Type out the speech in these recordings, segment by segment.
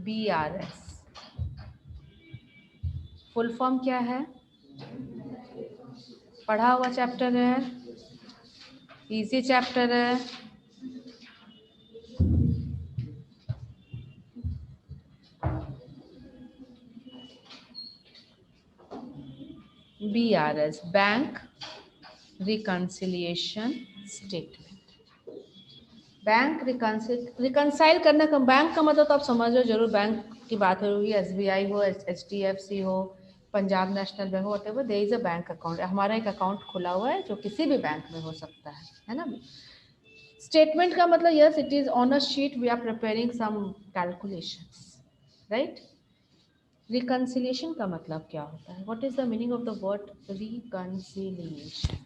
BRS full form क्या है? पढ़ा हुआ चैप्टर है, इजी चैप्टर है। BRS bank reconciliation statement. Bank reconcile करने का, बैंक का मतलब तो आप समझ लो जरूर, बैंक की बात हो रही है, SBI हो, HDFC हो, पंजाब नेशनल बैंक हो, whatever, there is a bank account. हमारा एक अकाउंट खुला हुआ है जो किसी भी बैंक में हो सकता है ना। स्टेटमेंट का मतलब yes, it is on a sheet, we are preparing some calculations, right. Reconciliation का मतलब क्या होता है? What is the meaning of the word reconciliation?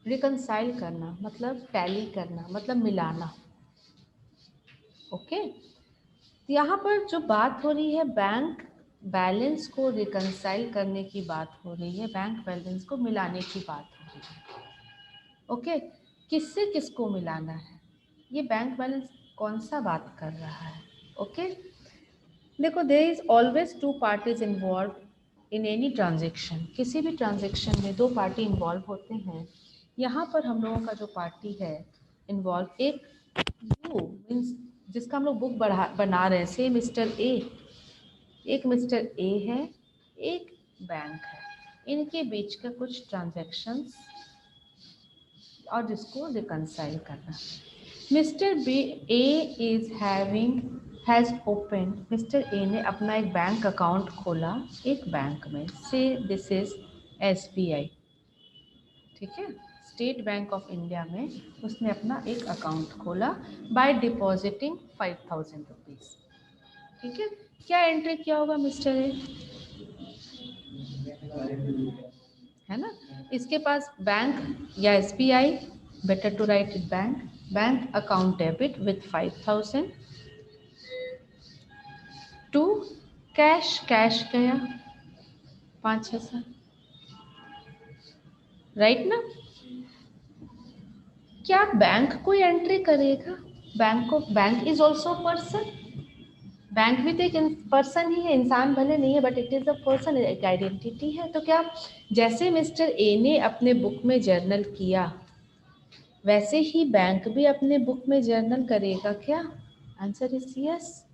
Reconcile करना मतलब टैली करना, मतलब मिलाना। ओके, यहाँ पर जो बात हो रही है बैंक बैलेंस को रिकनसाइल करने की बात हो रही है, बैंक बैलेंस को मिलाने की बात हो रही है। ओके, किससे किसको मिलाना है, ये बैंक बैलेंस कौन सा बात कर रहा है? ओके, देखो, there is always two parties involve in any transaction. किसी भी ट्रांजेक्शन में दो पार्टी इन्वॉल्व होते हैं। यहाँ पर हम लोगों का जो पार्टी है इन्वॉल्व, एक यू मीन्स जिसका हम लोग बुक बना रहे हैं, से मिस्टर ए, एक मिस्टर ए है, एक बैंक है, इनके बीच का कुछ ट्रांजैक्शंस और जिसको रिकनसाइल करना। Mister B A is has open, mister A ने अपना एक बैंक अकाउंट खोला एक बैंक में, से दिस इज SBI, ठीक है, स्टेट बैंक ऑफ इंडिया में उसने अपना एक अकाउंट खोला बाय डिपॉजिटिंग 5000 रुपीज़, ठीक है। क्या एंट्री किया होगा मिस्टर ए, है ना। इसके पास बैंक या SBI, better to write it bank, bank account debit with 5000 to cash, cash गया 5000, राइट ना। क्या बैंक कोई एंट्री करेगा? Bank is also person, bank भी तो एक पर्सन ही है, इंसान भले नहीं है but it is a person, एक आइडेंटिटी है। तो क्या जैसे मिस्टर ए ने अपने बुक में जर्नल किया वैसे ही बैंक भी अपने बुक में जर्नल करेगा क्या? Answer is yes.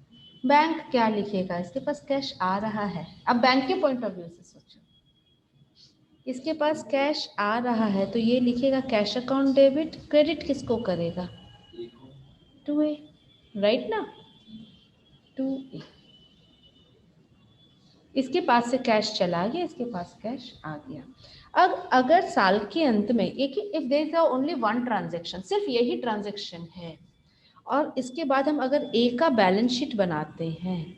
बैंक क्या लिखेगा? इसके पास कैश आ रहा है, अब बैंक के पॉइंट ऑफ व्यू से सोचो, इसके पास कैश आ रहा है तो ये लिखेगा कैश अकाउंट डेबिट, क्रेडिट किसको करेगा? टू ए, राइट ना, टू ए। इसके पास से कैश चला गया, इसके पास कैश आ गया। अब अगर साल के अंत में एक, if there is only one transaction, सिर्फ यही ट्रांजेक्शन है, और इसके बाद हम अगर ए का बैलेंस शीट बनाते हैं,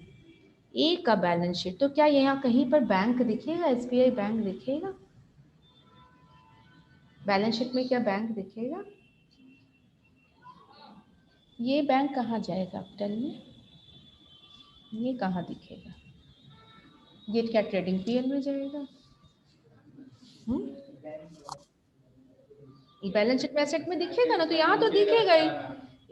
ए का बैलेंस शीट, तो क्या यहाँ कहीं पर बैंक दिखेगा? SBI बैंक दिखेगा? बैलेंस शीट में क्या बैंक दिखेगा? ये बैंक कहाँ जाएगा आप टेल में, ये कहाँ दिखेगा? ये क्या ट्रेडिंग PL में जाएगा? बैलेंस शीट में एसेट में दिखेगा ना, तो यहाँ तो दिखेगा ही।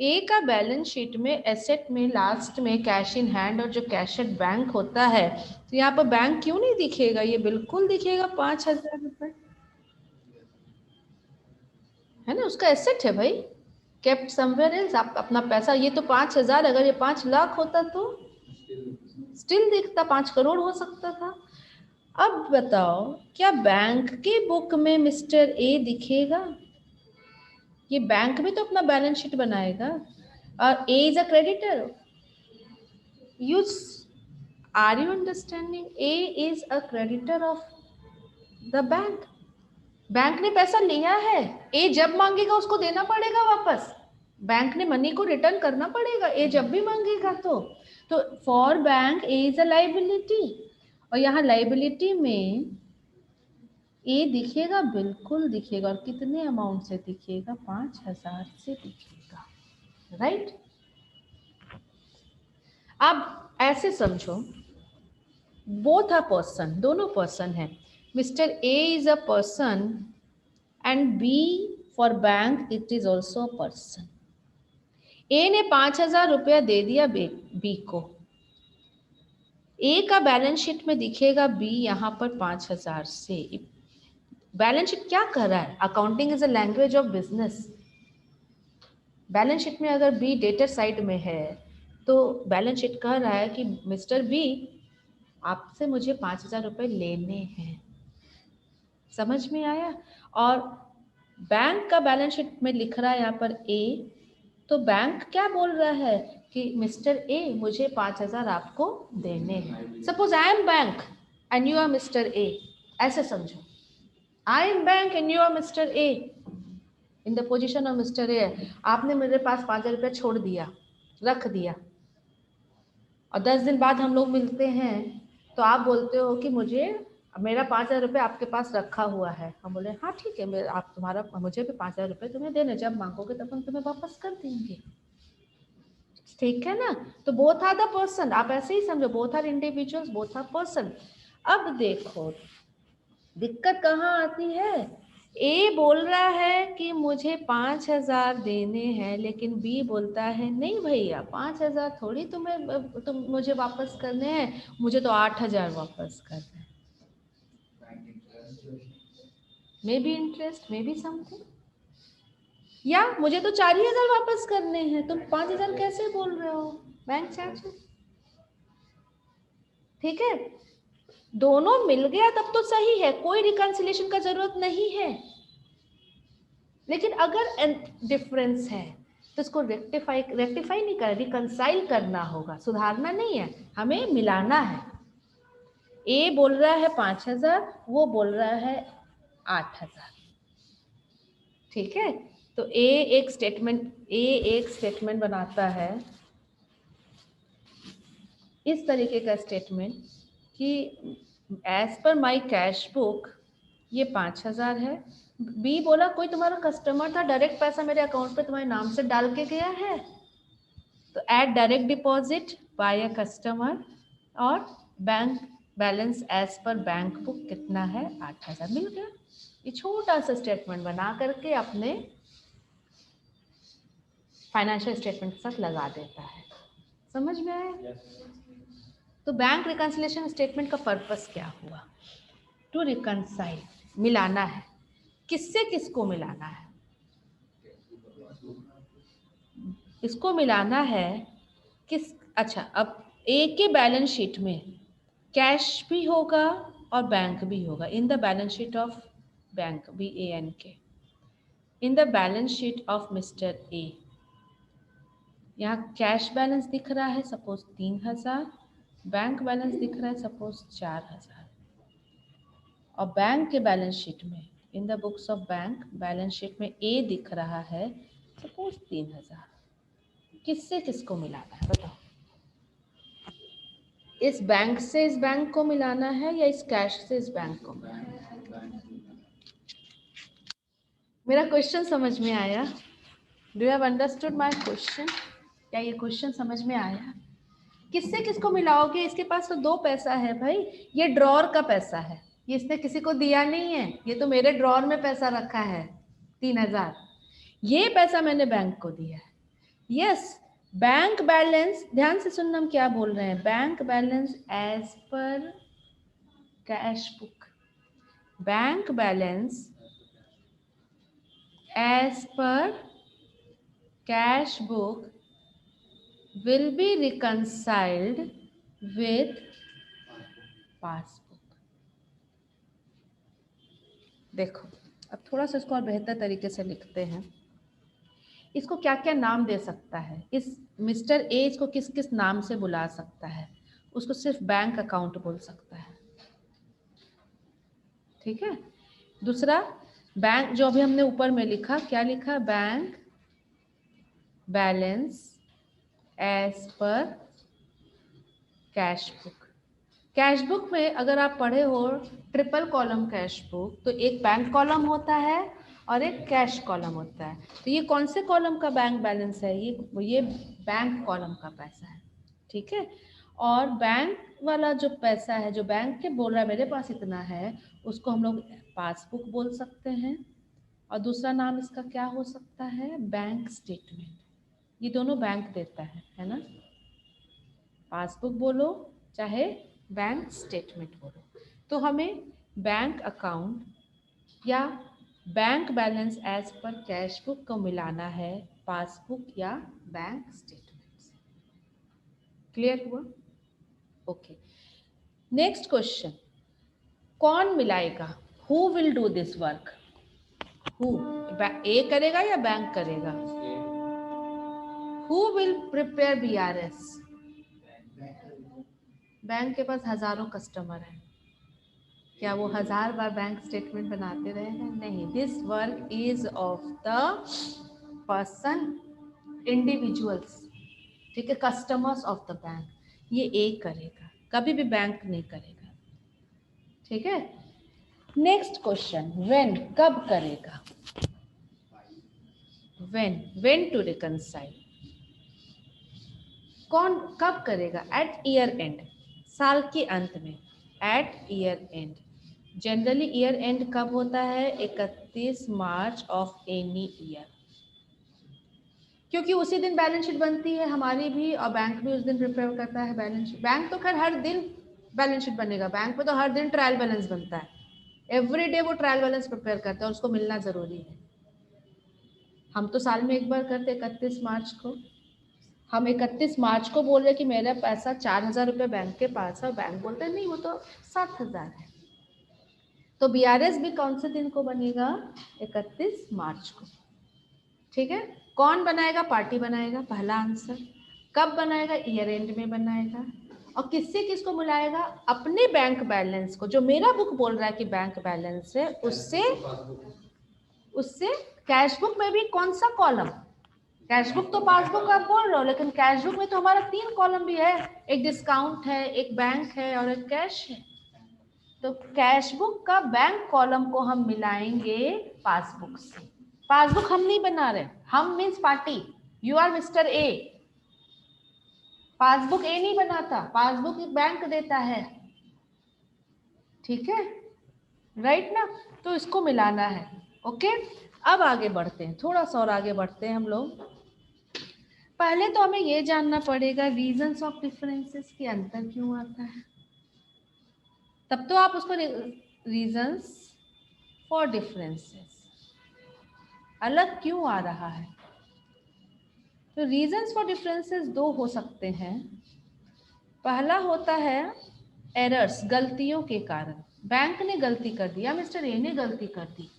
ए का बैलेंस शीट में एसेट में लास्ट में कैश इन हैंड और जो कैश एट बैंक होता है, तो यहाँ पर बैंक क्यों नहीं दिखेगा? ये बिल्कुल दिखेगा, 5000 रुपये, है ना, उसका एसेट है भाई, केप्ट समवेयर एल्स। आप अपना पैसा, ये तो 5000, अगर ये 5 लाख होता तो स्टिल दिखता, 5 करोड़ हो सकता था। अब बताओ, क्या बैंक के बुक में मिस्टर ए दिखेगा? ये बैंक में तो अपना बैलेंस शीट बनाएगा, और A is a creditor. Use, are you understanding? A is a creditor of the bank. Bank ने पैसा लिया है, ए जब मांगेगा उसको देना पड़ेगा वापस, बैंक ने मनी को रिटर्न करना पड़ेगा ए जब भी मांगेगा। तो for bank A is a liability, और यहाँ लाइबिलिटी में ए दिखेगा, बिल्कुल दिखेगा, और कितने अमाउंट से दिखेगा? 5000 से दिखेगा, राइट। अब ऐसे समझो, बोथ अ पर्सन, दोनों पर्सन है, mister A is a person and B for bank it is also a person. A ने 5,000 रुपया दे दिया बी को। ए का बैलेंस शीट में दिखेगा बी यहाँ पर 5,000 से। बैलेंस शीट क्या कर रहा है? Accounting is a language of business. Balance sheet में अगर बी डेटर साइड में है तो बैलेंस शीट कह रहा है कि मिस्टर बी, आपसे मुझे 5,000 रुपये लेने हैं। समझ में आया? और बैंक का बैलेंस शीट में लिख रहा है यहाँ पर ए, तो बैंक क्या बोल रहा है कि मिस्टर ए, मुझे 5,000 आपको देने हैं। Suppose I am bank and you are mister A, ऐसे समझो। I am bank and you are mister A, in the position of mister A. आपने मेरे पास 5,000 रुपया छोड़ दिया, रख दिया, और 10 दिन बाद हम लोग मिलते हैं तो आप बोलते हो कि मुझे मेरा 5,000 रुपये आपके पास रखा हुआ है। हम बोले हाँ ठीक है, आप तुम्हारा मुझे भी 5,000 रुपये तुम्हें देने, जब मांगोगे तब हम तुम्हें वापस कर देंगे। ठीक है ना? तो बोथ आर द पर्सन, आप ऐसे ही समझो, both are individuals, both are person. अब देखो दिक्कत कहाँ आती है। ए बोल रहा है कि मुझे 5,000 देने हैं, लेकिन बी बोलता है नहीं भैया, 5,000 थोड़ी तुम मुझे वापस करने हैं, मुझे तो 8,000 वापस करने हैं। May be interest, may be something, या मुझे तो 4,000 वापस करने हैं, तुम 5,000 कैसे बोल रहे हो? Bank charge. ठीक है, दोनों मिल गया तब तो सही है, कोई रिकंसिलेशन का जरूरत नहीं है। लेकिन अगर डिफरेंस है तो इसको रेक्टिफाई नहीं कर, रिकंसाइल करना होगा, सुधारना नहीं है, हमें मिलाना है। ए बोल रहा है 5,000, वो बोल रहा है 8,000। ठीक है, तो ए एक स्टेटमेंट बनाता है इस तरीके का स्टेटमेंट कि एज पर माई कैश बुक ये 5,000 है। बी बोला कोई तुम्हारा कस्टमर था, डायरेक्ट पैसा मेरे अकाउंट पे तुम्हारे नाम से डाल के गया है, तो add direct deposit by a customer, और bank balance as per bank book कितना है? 8,000 मिल गया। ये छोटा सा स्टेटमेंट बना करके अपने फाइनेंशियल स्टेटमेंट के साथ लगा देता है। समझ में आया? तो बैंक रिकंसिलेशन स्टेटमेंट का पर्पस क्या हुआ? टू रिकंसाइल, मिलाना है। किससे किसको मिलाना है? इसको मिलाना है किस, अच्छा, अब ए के बैलेंस शीट में कैश भी होगा और बैंक भी होगा। In the balance sheet of bank, BANK, in the balance sheet of mister ए, यहाँ कैश बैलेंस दिख रहा है सपोज 3,000, बैंक बैलेंस दिख रहा है सपोज 4,000, और बैंक के बैलेंस शीट में, in the books of bank balance sheet में ए दिख रहा है सपोज 3,000। किससे किसको मिलाना है बताओ? इस बैंक से इस बैंक को मिलाना है या इस कैश से इस बैंक को मिलाना है? मेरा क्वेश्चन समझ में आया? Do you have understood my question? क्या ये क्वेश्चन समझ में आया? किससे किसको मिलाओगे? इसके पास तो 2 पैसा है भाई, ये ड्रॉर का पैसा है, ये इसने किसी को दिया नहीं है, ये तो मेरे ड्रॉर में पैसा रखा है 3,000, ये पैसा मैंने बैंक को दिया है। यस, बैंक बैलेंस, ध्यान से सुनना हम क्या बोल रहे हैं। Bank balance as per cash book, bank balance as per cash book will be reconciled with passbook. देखो अब थोड़ा सा इसको और बेहतर तरीके से लिखते हैं। इसको क्या क्या नाम दे सकता है? इस मिस्टर ए इसको किस किस नाम से बुला सकता है? उसको सिर्फ बैंक अकाउंट बोल सकता है। ठीक है, दूसरा बैंक, जो अभी हमने ऊपर में लिखा, क्या लिखा? Bank balance as per cash book. Cash book में अगर आप पढ़े हो ट्रिपल कॉलम कैश बुक, तो एक बैंक कॉलम होता है और एक कैश कॉलम होता है। तो ये कौन से कॉलम का बैंक बैलेंस है? ये बैंक कॉलम का पैसा है। ठीक है, और बैंक वाला जो पैसा है, जो बैंक के बोल रहा है मेरे पास इतना है, उसको हम लोग पासबुक बोल सकते हैं, और दूसरा नाम इसका क्या हो सकता है? Bank statement. ये दोनों बैंक देता है ना, पासबुक बोलो चाहे बैंक स्टेटमेंट बोलो। तो हमें बैंक अकाउंट या bank balance as per cash book को मिलाना है पासबुक या बैंक स्टेटमेंट से। क्लियर हुआ? ओके, नेक्स्ट क्वेश्चन, कौन मिलाएगा? Who will do this work? Who, A करेगा या बैंक करेगा? Who will prepare BRS? Bank के पास हजारों कस्टमर हैं, क्या वो 1000 बार बैंक स्टेटमेंट बनाते रहेगा? नहीं, this work is of the person, individuals, ठीक है, कस्टमर्स ऑफ द बैंक। ये एक करेगा, कभी भी बैंक नहीं करेगा, ठीक है। नेक्स्ट क्वेश्चन, व्हेन, कब करेगा? व्हेन टू रिकंसाइल, कौन कब करेगा? एट ईयर एंड, साल के अंत में, at year end. Generally year end कब होता है? 31 मार्च ऑफ एनी ईयर, क्योंकि उसी दिन बैलेंस शीट बनती है हमारी भी, और बैंक भी उस दिन प्रिपेयर करता है बैलेंस शीट। बैंक तो खैर हर दिन बैलेंस शीट बनेगा, बैंक पे तो हर दिन ट्रायल बैलेंस बनता है, एवरी डे वो ट्रायल बैलेंस प्रिपेयर करता है और उसको मिलना जरूरी है। हम तो साल में एक बार करते 31 मार्च को। हम 31 मार्च को बोल रहे कि मेरा पैसा 4000 रुपये बैंक के पास है, और बैंक बोलते हैं नहीं वो तो 7000 है। तो बीआरएस भी कौन से दिन को बनेगा? 31 मार्च को, ठीक है। कौन बनाएगा? पार्टी बनाएगा, पहला आंसर। कब बनाएगा? ईयर एंड में बनाएगा। और किससे किसको मिलाएगा? अपने बैंक बैलेंस को, जो मेरा बुक बोल रहा है कि बैंक बैलेंस है, उससे कैश बुक में भी कौन सा कॉलम? कैश बुक तो पासबुक आप बोल रहे हो, लेकिन कैश बुक में तो हमारा 3 कॉलम भी है, एक डिस्काउंट है, एक बैंक है और एक कैश है। तो कैश बुक का बैंक कॉलम को हम मिलाएंगे पासबुक से। पासबुक हम नहीं बना रहे, हम means party, you are mister A. Passbook A नहीं बनाता, पासबुक बैंक देता है, ठीक है, राइट ना। तो इसको मिलाना है, ओके। अब आगे बढ़ते हैं, थोड़ा सा और आगे बढ़ते हैं हम लोग। पहले तो हमें ये जानना पड़ेगा रीजंस ऑफ डिफरेंसेस, की अंतर क्यों आता है, तब तो आप उसको रीजंस फॉर डिफरेंसेस, अलग क्यों आ रहा है। तो रीजंस फॉर डिफरेंसेस दो हो सकते हैं। पहला होता है एरर्स, गलतियों के कारण। बैंक ने गलती कर दिया, मिस्टर ए ने गलती कर दी,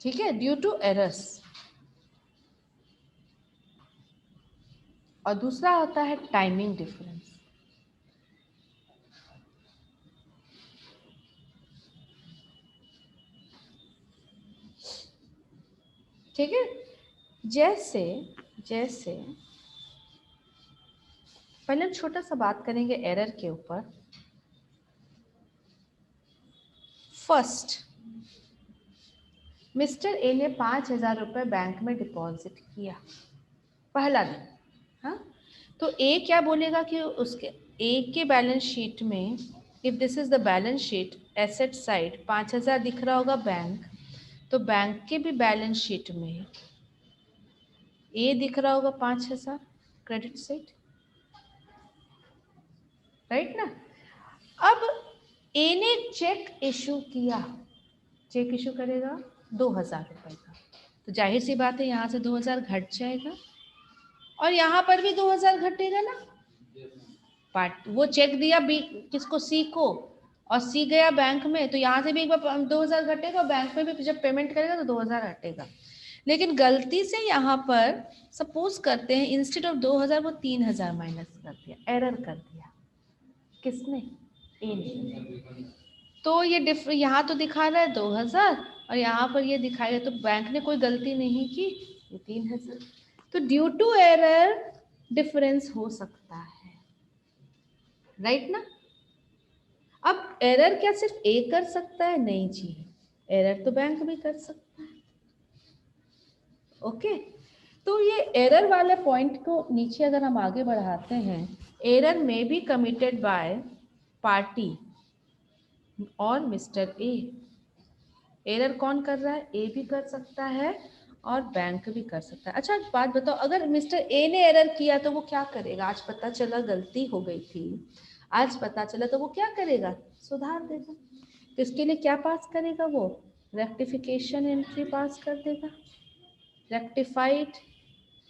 ठीक है, ड्यू टू एरर्स। और दूसरा होता है टाइमिंग डिफरेंस। ठीक है, जैसे जैसे पहले हम छोटा सा बात करेंगे एरर के ऊपर। फर्स्ट, मिस्टर ए ने 5000 रुपये बैंक में डिपॉजिट किया पहला दिन, हाँ। तो ए क्या बोलेगा कि उसके ए के बैलेंस शीट में, if this is the balance sheet, asset side 5000 दिख रहा होगा बैंक, तो बैंक के भी बैलेंस शीट में ए दिख रहा होगा 5000 क्रेडिट साइड, राइट ना। अब ए ने चेक इशू किया, चेक इशू करेगा 2000 रुपये का, तो जाहिर सी बात है यहाँ से 2000 घट जाएगा, और यहाँ पर भी 2000 घटेगा ना। पार्ट वो चेक दिया बी किसको? सी को, और सी गया बैंक में, तो यहाँ से भी एक बार 2000 घटेगा, और बैंक में भी जब पेमेंट करेगा तो 2000 घटेगा। लेकिन गलती से यहाँ पर सपोज करते हैं इंस्टेड ऑफ 2000 वो 3000 माइनस कर दिया, एरर कर दिया, किसने? ए ने। तो ये यहाँ तो दिखा रहा है 2000 और यहाँ पर ये दिखाएगा, तो बैंक ने कोई गलती नहीं की, ये 3000। तो ड्यू टू एरर डिफरेंस हो सकता है, राइट ना। अब एरर क्या सिर्फ ए कर सकता है? नहीं जी, एरर तो बैंक भी कर सकता है, ओके। तो ये एरर वाले पॉइंट को नीचे अगर हम आगे बढ़ाते हैं, एरर में बी कमिटेड बाय पार्टी और मिस्टर ए, एरर कौन कर रहा है? ए भी कर सकता है और बैंक भी कर सकता है। अच्छा एक बात बताओ, अगर मिस्टर ए ने एरर किया तो वो क्या करेगा? आज पता चला गलती हो गई थी, आज पता चला, तो वो क्या करेगा? सुधार देगा। तो इसके लिए क्या पास करेगा वो? रेक्टिफिकेशन एंट्री पास कर देगा। रेक्टिफाइड,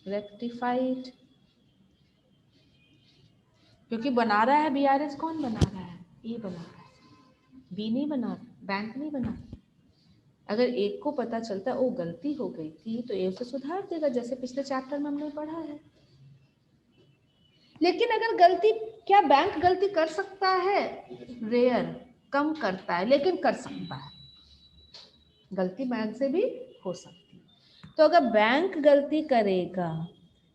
रेक्टिफाइड, क्योंकि बना रहा है बीआरएस, कौन बना रहा है? ए बना रहा है, बी नहीं बना रहा, बैंक नहीं बना रहा। अगर एक को पता चलता है ओ गलती हो गई थी तो ए उसे सुधार देगा, जैसे पिछले चैप्टर में हमने पढ़ा है। लेकिन अगर गलती, क्या बैंक गलती कर सकता है? रेयर, कम करता है, लेकिन कर सकता है। गलती बैंक से भी हो सकती है। तो अगर बैंक गलती करेगा,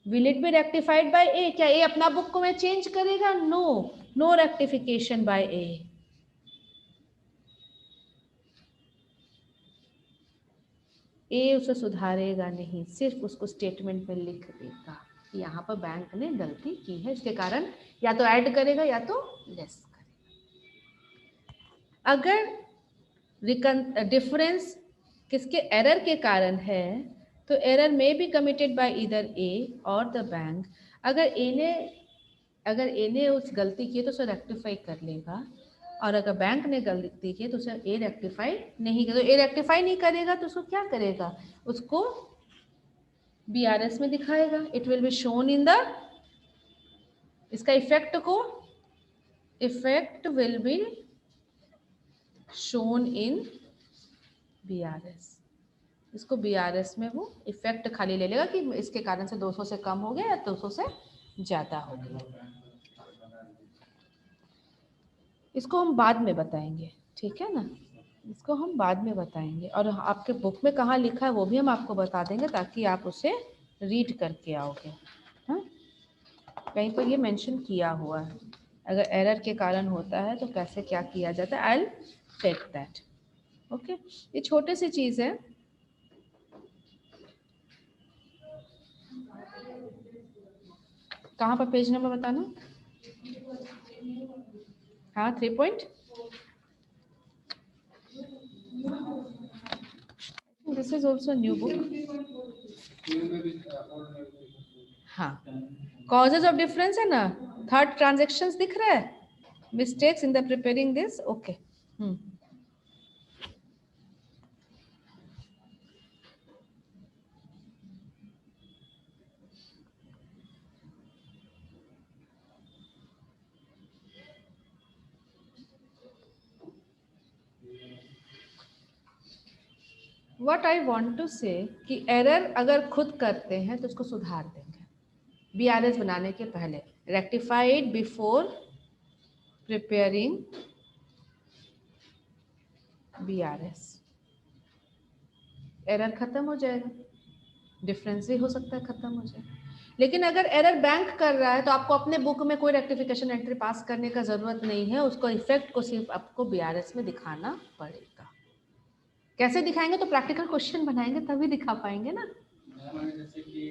will it be rectified by A? क्या ए अपना बुक को में चेंज करेगा? No, no rectification by A. A उसे सुधारेगा नहीं, सिर्फ उसको स्टेटमेंट में लिख देगा कि यहाँ पर बैंक ने गलती की है, इसके कारण या तो ऐड करेगा या तो लेस करेगा। अगर डिफरेंस किसके? एरर के कारण है, तो एरर में बी कमिटेड बाय ईदर ए और द बैंक। अगर ए ने उस गलती की तो उसे रेक्टिफाई कर लेगा, और अगर बैंक ने गलती की तो उसे ए रेक्टिफाई नहीं करेगा। तो ए रेक्टिफाई नहीं करेगा तो उसको क्या करेगा? उसको बीआरएस में दिखाएगा। It will be shown in the, इसका इफेक्ट को, effect will be shown in BRS. इसको बीआरएस में वो इफेक्ट खाली ले लेगा कि इसके कारण से 200 से कम हो गया या 200 से ज्यादा हो गया। इसको हम बाद में बताएंगे, ठीक है ना? इसको हम बाद में बताएंगे, और आपके बुक में कहाँ लिखा है वो भी हम आपको बता देंगे, ताकि आप उसे रीड करके आओगे। हाँ, कहीं पर ये मेंशन किया हुआ है, अगर एरर के कारण होता है तो कैसे क्या किया जाता है। I will take that. Okay, ये छोटी सी चीज़ है। कहाँ पर पेज नंबर बताना? हाँ, 3 this is also new book. हाँ, कॉजेज ऑफ डिफरेंस है ना, थर्ड ट्रांजेक्शन्स दिख रहा है, mistakes in the preparing this. Okay, what I want to say कि एरर अगर खुद करते हैं तो उसको सुधार देंगे बीआरएस बनाने के पहले। Rectified before preparing BRS, error खत्म हो जाएगा, डिफरेंस भी हो सकता है खत्म हो जाए। लेकिन अगर एरर बैंक कर रहा है तो आपको अपने बुक में कोई रेक्टिफिकेशन एंट्री पास करने का जरूरत नहीं है, उसको इफेक्ट को सिर्फ आपको बीआरएस में दिखाना पड़ेगा। कैसे दिखाएंगे? तो प्रैक्टिकल क्वेश्चन बनाएंगे तभी दिखा पाएंगे ना। जैसे कि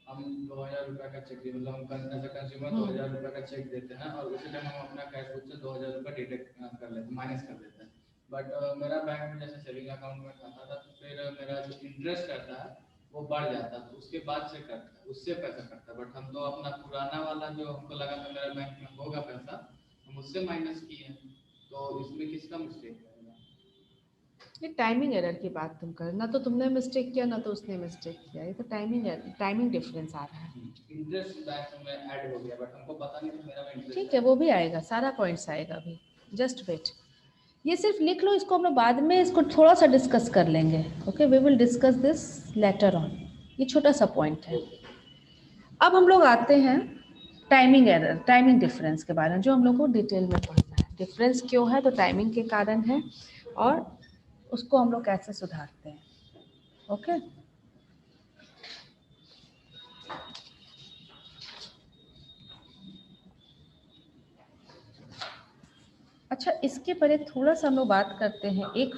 हम 2000 रुपए का चेक, मतलब हम एज अ कंज्यूमर 2000 रुपए का चेक देते हैं और उसी टाइम हम अपना कैश बुक से 2000 रुपए डिडक्ट कर लेते हैं, माइनस कर देते हैं। बट मेरा बैंक में जैसे सेविंग अकाउंट में खाता था, तो फिर मेरा जो इंटरेस्ट रहता है वो बढ़ जाता है, तो उसके बाद से करता है, उससे पैसा करता है। बट हम तो अपना पुराना वाला जो हमको लगा था मेरा बैंक में होगा पैसा, हम उससे माइनस किए हैं, तो इसमें किसका मिस्टेक है? ये टाइमिंग एरर की बात तुम कर, ना तो तुमने मिस्टेक किया ना तो उसने मिस्टेक किया, ये तो टाइमिंग डिफरेंस आ रहा है। इंटरेस्ट बैंक में ऐड हो गया बट हमको पता नहीं था मेरा में इंटरेस्ट। ठीक है, वो भी आएगा, सारा पॉइंट्स आएगा अभी, जस्ट वेट। ये सिर्फ लिख लो, इसको हम लोग बाद में इसको थोड़ा सा डिस्कस कर लेंगे। Okay, we will discuss this later on. ये छोटा सा पॉइंट है। अब हम लोग आते हैं टाइमिंग एरर, टाइमिंग डिफरेंस के बारे में, जो हम लोग को डिटेल में पढ़ना है। डिफरेंस क्यों है? तो टाइमिंग के कारण है, और उसको हम लोग कैसे सुधारते हैं। ओके, अच्छा इसके पहले थोड़ा सा हम लोग बात करते हैं, एक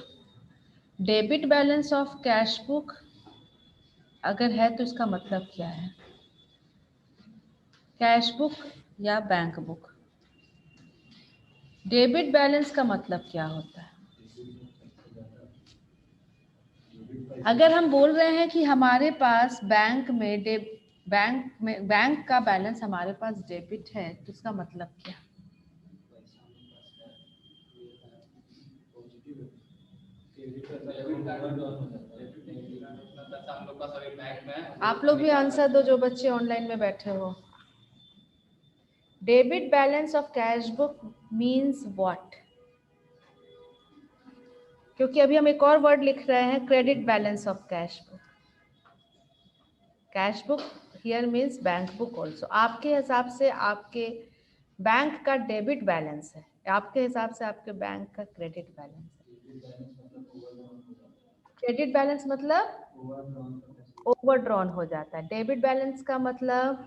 debit balance of cash book अगर है तो इसका मतलब क्या है? कैश बुक या बैंक बुक, डेबिट बैलेंस का मतलब क्या होता है? अगर हम बोल रहे हैं कि हमारे पास बैंक का बैलेंस हमारे पास डेबिट है, तो इसका मतलब क्या? आप लोग भी आंसर दो, जो बच्चे ऑनलाइन में बैठे हो। Debit balance of cash book means what? क्योंकि अभी हम एक और वर्ड लिख रहे हैं, credit balance of cash book. Cash book here means bank book also. आपके हिसाब से आपके बैंक का डेबिट बैलेंस है, आपके हिसाब से आपके बैंक का क्रेडिट बैलेंस है। क्रेडिट बैलेंस मतलब ओवरड्रॉन हो जाता है। डेबिट बैलेंस का मतलब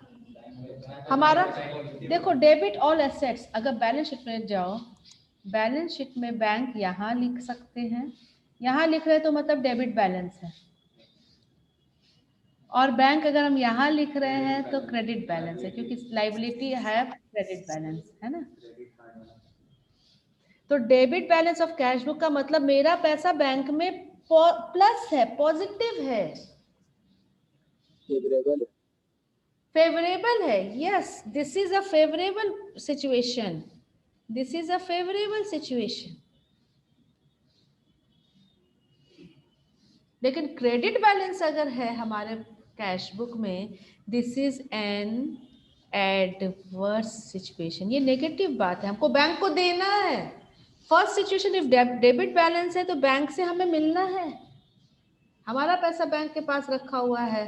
हमारा, देखो डेबिट ऑल एसेट्स, अगर बैलेंस शीट में जाओ, बैलेंस शीट में बैंक यहाँ लिख सकते हैं, यहाँ लिख रहे तो मतलब डेबिट बैलेंस है, और बैंक अगर हम यहाँ लिख रहे हैं तो क्रेडिट बैलेंस है, क्योंकि लाइबिलिटी है क्रेडिट बैलेंस, है ना। तो debit balance of cash book का मतलब मेरा पैसा बैंक में प्लस है, पॉजिटिव है, फेवरेबल है। Yes, this is a favourable situation, this is a favourable situation. लेकिन क्रेडिट बैलेंस अगर है हमारे कैश बुक में, this is an adverse situation, ये नेगेटिव बात है, हमको बैंक को देना है। First situation, if debit balance है तो बैंक से हमें मिलना है, हमारा पैसा बैंक के पास रखा हुआ है,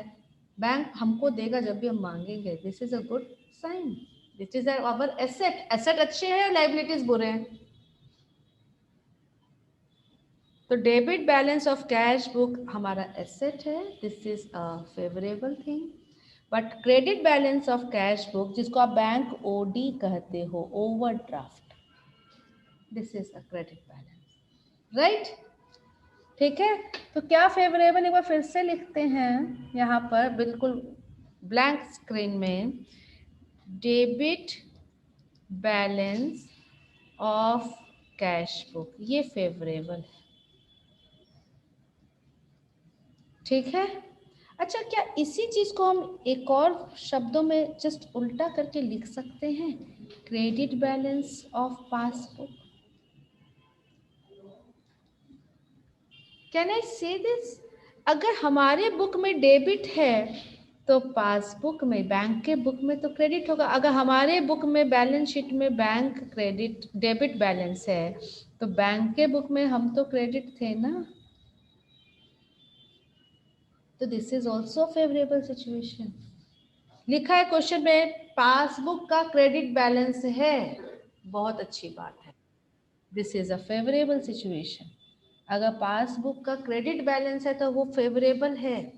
बैंक हमको देगा जब भी हम मांगेंगे। This is a good sign, this is our asset. Asset अच्छे हैं, लाइबिलिटीज बुरे हैं। तो debit balance of cash book हमारा एसेट है, this is a favourable thing. But credit balance of cash book, जिसको आप बैंक ओडी कहते हो, overdraft, this is a credit balance, right? ठीक है, तो क्या फेवरेबल, एक बार फिर से लिखते हैं यहाँ पर बिल्कुल ब्लैंक स्क्रीन में, debit balance of cash book, ये फेवरेबल है। ठीक है, अच्छा, क्या इसी चीज को हम एक और शब्दों में जस्ट उल्टा करके लिख सकते हैं, credit balance of passbook? Can I से दिस? अगर हमारे बुक में डेबिट है तो पासबुक में, बैंक के बुक में तो क्रेडिट होगा। अगर हमारे बुक में बैलेंस शीट में बैंक क्रेडिट डेबिट बैलेंस है तो बैंक के बुक में हम तो क्रेडिट थे ना, तो this is also favourable situation. लिखा है क्वेश्चन में, पासबुक का क्रेडिट बैलेंस है, बहुत अच्छी बात है, this is a favourable situation. अगर पासबुक का क्रेडिट बैलेंस है तो वो फेवरेबल है,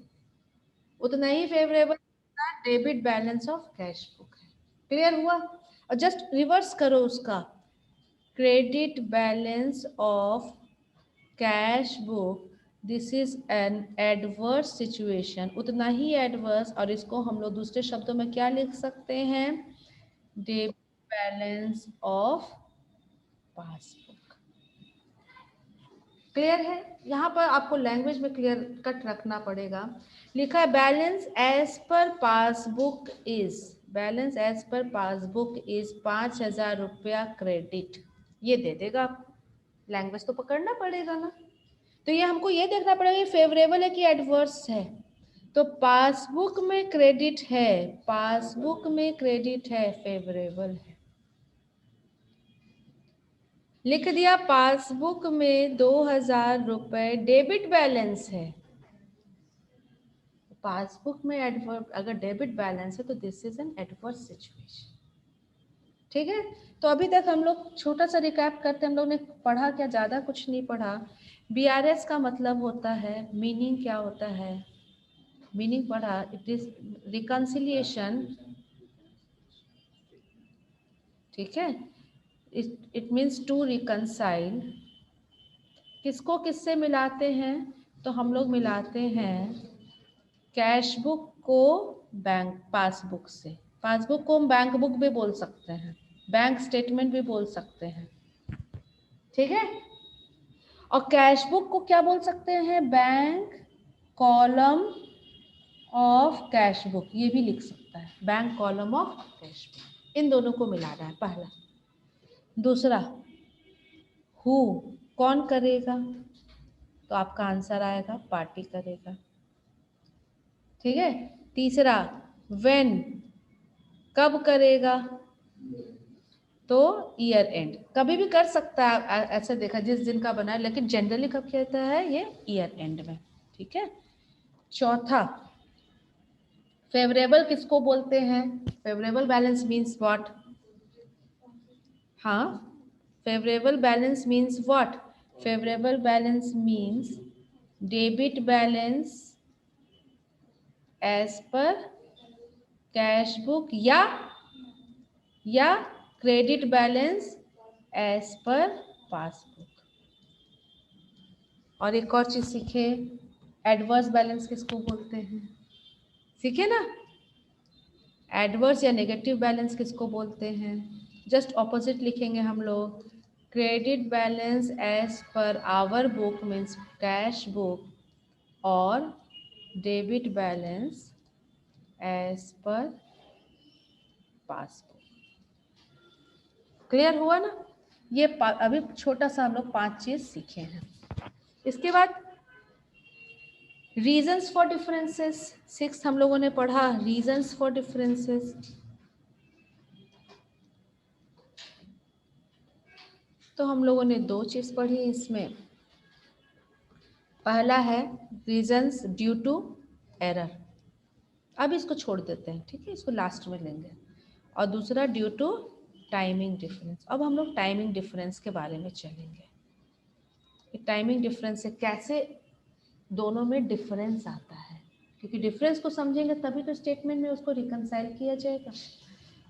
उतना ही favourable debit balance of cash book है। क्लियर हुआ? और जस्ट रिवर्स करो उसका, credit balance of cash book, this is an adverse situation, उतना ही एडवर्स, और इसको हम लोग दूसरे शब्दों में क्या लिख सकते हैं, debit balance of passbook. Clear है? यहाँ पर आपको लैंग्वेज में क्लियर कट रखना पड़ेगा। लिखा है balance as per passbook is, balance as per passbook is 5,000 रुपया क्रेडिट, ये दे देगा। लैंग्वेज तो पकड़ना पड़ेगा ना, तो ये हमको ये देखना पड़ेगा कि फेवरेबल है कि एडवर्स है। तो पासबुक में क्रेडिट है, पासबुक में क्रेडिट है, फेवरेबल है। लिख दिया पासबुक में 2,000 रुपए डेबिट बैलेंस है, पासबुक में अगर डेबिट बैलेंस है तो this is an adverse situation. ठीक है, तो अभी तक हम लोग छोटा सा रिकैप करते हैं, हम लोग ने पढ़ा क्या, ज़्यादा कुछ नहीं पढ़ा। बीआरएस का मतलब होता है, मीनिंग क्या होता है, मीनिंग पढ़ा, इट इज रिकंसिलिएशन। ठीक है, इट मीन्स टू रिकंसाइल। किसको किससे मिलाते हैं, तो हम लोग मिलाते हैं कैश बुक को बैंक पासबुक से। पासबुक को हम बैंक बुक भी बोल सकते हैं, बैंक स्टेटमेंट भी बोल सकते हैं। ठीक है, और कैश बुक को क्या बोल सकते हैं, bank column of cash book, ये भी लिख सकता है, bank column of cash book. इन दोनों को मिला रहा है पहला। दूसरा, हु, कौन करेगा, तो आपका आंसर आएगा पार्टी करेगा। ठीक है। तीसरा, व्हेन, कब करेगा, तो ईयर एंड, कभी भी कर सकता है, ऐसे देखा जिस दिन का बना है, लेकिन जनरली कब कहता है ये ईयर एंड में। ठीक है। चौथा, फेवरेबल किसको बोलते हैं, फेवरेबल बैलेंस मीन्स व्हाट, हाँ, favourable balance means what, favourable balance means debit balance as per cash book या credit balance as per passbook. और एक और चीज सीखे, एडवर्स बैलेंस किसको बोलते हैं, सीखे ना, एडवर्स या नेगेटिव बैलेंस किसको बोलते हैं, जस्ट ऑपोजिट लिखेंगे हम लोग। Credit balance as per our book means cash book, और debit balance as per passbook. Clear हुआ ना। ये अभी छोटा सा हम लोग 5 चीज सीखे हैं। इसके बाद रीजंस फॉर डिफरेंसेस, 6 हम लोगों ने पढ़ा रीजंस फॉर डिफरेंसेस। तो हम लोगों ने 2 चीज पढ़ी इसमें। पहला है रीजंस ड्यू टू एरर, अब इसको छोड़ देते हैं, ठीक है, इसको लास्ट में लेंगे। और दूसरा ड्यू टू टाइमिंग डिफरेंस। अब हम लोग टाइमिंग डिफरेंस के बारे में चलेंगे। टाइमिंग डिफरेंस से कैसे दोनों में डिफरेंस आता है, क्योंकि डिफरेंस को समझेंगे तभी तो स्टेटमेंट में उसको रिकंसाइल किया जाएगा।